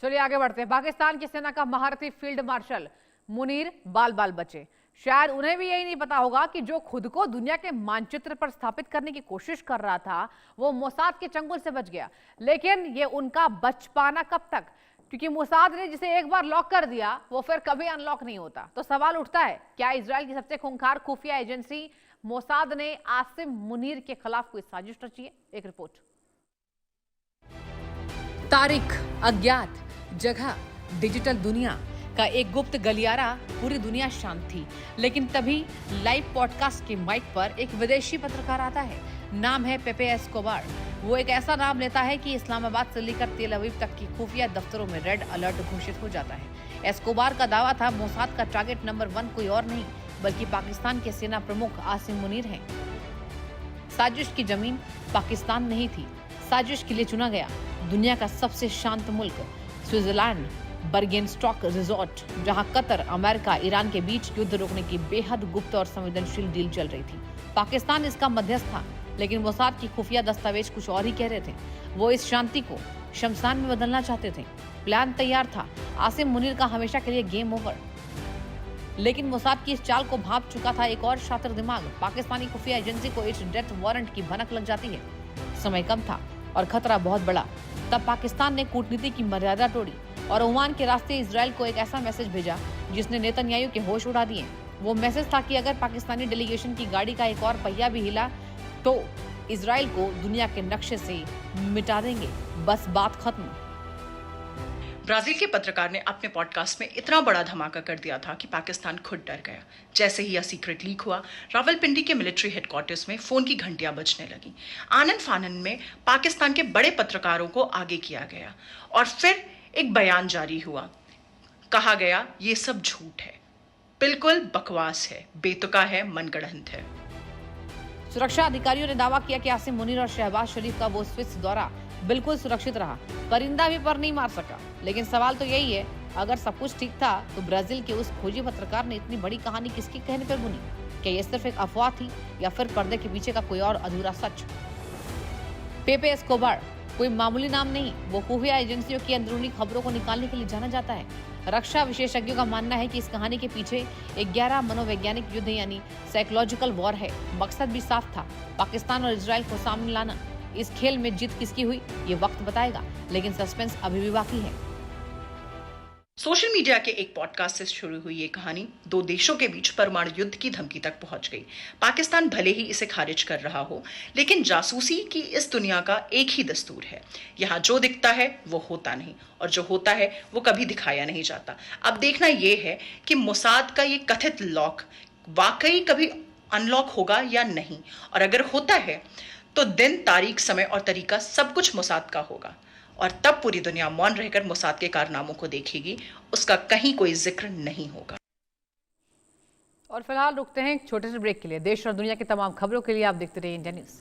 चलिए आगे बढ़ते हैं। पाकिस्तान की सेना का महारथी फील्ड मार्शल मुनीर बाल बाल बचे। शायद उन्हें भी यही नहीं पता होगा कि जो खुद को दुनिया के मानचित्र पर स्थापित करने की कोशिश कर रहा था वो मोसाद के चंगुल से बच गया। लेकिन ये उनका बच पाना कब तक, क्योंकि मोसाद ने जिसे एक बार लॉक कर दिया वो फिर कभी अनलॉक नहीं होता। तो सवाल उठता है, क्या इजराइल की सबसे खूंखार खुफिया एजेंसी मोसाद ने आसिम मुनीर के खिलाफ कोई साजिश रची है? एक रिपोर्ट। तारीख अज्ञात, जगह डिजिटल दुनिया का एक गुप्त गलियारा। पूरी दुनिया शांत थी, लेकिन तभी लाइव पॉडकास्ट के माइक पर एक विदेशी पत्रकार आता है। नाम है पेपे एस्कोबार। वो एक ऐसा नाम लेता है कि इस्लामाबाद से लेकर तेल अवीव तक की खुफिया दफ्तरों में रेड अलर्ट घोषित हो जाता है। एस्कोबार का दावा था मोसाद का टारगेट नंबर 1 कोई और नहीं बल्कि पाकिस्तान के सेना प्रमुख आसिम मुनीर हैं। साजिश की जमीन पाकिस्तान नहीं थी। साजिश के लिए चुना गया दुनिया का सबसे शांत मुल्क स्विट्जरलैंड बर्गेनस्टॉक रिजॉर्ट, जहां कतर, अमेरिका, ईरान के बीच युद्ध रोकने की बेहद गुप्त और संवेदनशील डील चल रही थी। पाकिस्तान इसका मध्यस्थ था, लेकिन मोसाद की खुफिया दस्तावेज कुछ और ही कह रहे थे। वो इस शांति को शमशान में बदलना चाहते थे। प्लान तैयार था, आसिम मुनीर का हमेशा के लिए गेम ओवर। लेकिन मोसाद की इस चाल को भांप चुका था एक और शातिर दिमाग। पाकिस्तानी खुफिया एजेंसी को इस डेथ वारंट की भनक लग जाती है। समय कम था और खतरा बहुत बड़ा। तब पाकिस्तान ने कूटनीति की मर्यादा तोड़ी और ओमान के रास्ते इजराइल को एक ऐसा मैसेज भेजा जिसने नेतन्याहू के होश उड़ा दिए। वो मैसेज था कि अगर पाकिस्तानी डेलीगेशन की गाड़ी का एक और पहिया भी हिला तो इजराइल को दुनिया के नक्शे से मिटा देंगे। बस बात खत्म। ब्राजील के पत्रकार ने अपने पॉडकास्ट में इतना बड़ा धमाका कर दिया था कि पाकिस्तान खुद डर गया। जैसे ही यह सीक्रेट लीक हुआ, रावलपिंडी के मिलिट्री हेडक्वार्टर्स में फोन की घंटियां बजने लगी। आनन फानन में पाकिस्तान के बड़े पत्रकारों को आगे किया गया और फिर एक बयान जारी हुआ। कहा गया, ये सब झूठ है, बिल्कुल बकवास है, बेतुका है, मनगढ़ंत है। सुरक्षा अधिकारियों ने दावा किया कि आसिम मुनीर और शहबाज शरीफ का वो स्विस दौरा बिल्कुल सुरक्षित रहा। परिंदा भी पर नहीं मार सका। लेकिन सवाल तो यही है, अगर सब कुछ ठीक था तो ब्राजील के उस खोजी पत्रकार ने इतनी बड़ी कहानी किसके कहने पर बुनी? क्या ये सिर्फ एक अफवाह थी या फिर पर्दे के पीछे का कोई और अधूरा सच? पेपे एस्कोबार कोई मामूली नाम नहीं। वो खुफिया एजेंसियों की अंदरूनी खबरों को निकालने के लिए जाना जाता है। रक्षा विशेषज्ञों का मानना है कि इस कहानी के पीछे एक गहरा मनोवैज्ञानिक युद्ध यानी साइकोलॉजिकल वॉर है। मकसद भी साफ था, पाकिस्तान और इजराइल को सामने लाना। इस खेल में जीत किसकी हुई ये वक्त बताएगा, लेकिन सस्पेंस अभी भी बाकी है। सोशल मीडिया के एक पॉडकास्ट से शुरू हुई ये कहानी 2 देशों के बीच परमाणु युद्ध की धमकी तक पहुंच गई। पाकिस्तान भले ही इसे खारिज कर रहा हो, लेकिन जासूसी की इस दुनिया का एक ही दस्तूर है, यहाँ जो दिखता है वो होता नहीं और जो होता है वो कभी दिखाया नहीं जाता। अब देखना ये है कि मोसाद का ये कथित लॉक वाकई कभी अनलॉक होगा या नहीं, और अगर होता है तो दिन, तारीख, समय और तरीका सब कुछ मोसाद का होगा और तब पूरी दुनिया मौन रहकर मोसाद के कारनामों को देखेगी। उसका कहीं कोई जिक्र नहीं होगा। और फिलहाल रुकते हैं एक छोटे से ब्रेक के लिए। देश और दुनिया की तमाम खबरों के लिए आप देखते रहिए इंडिया न्यूज़।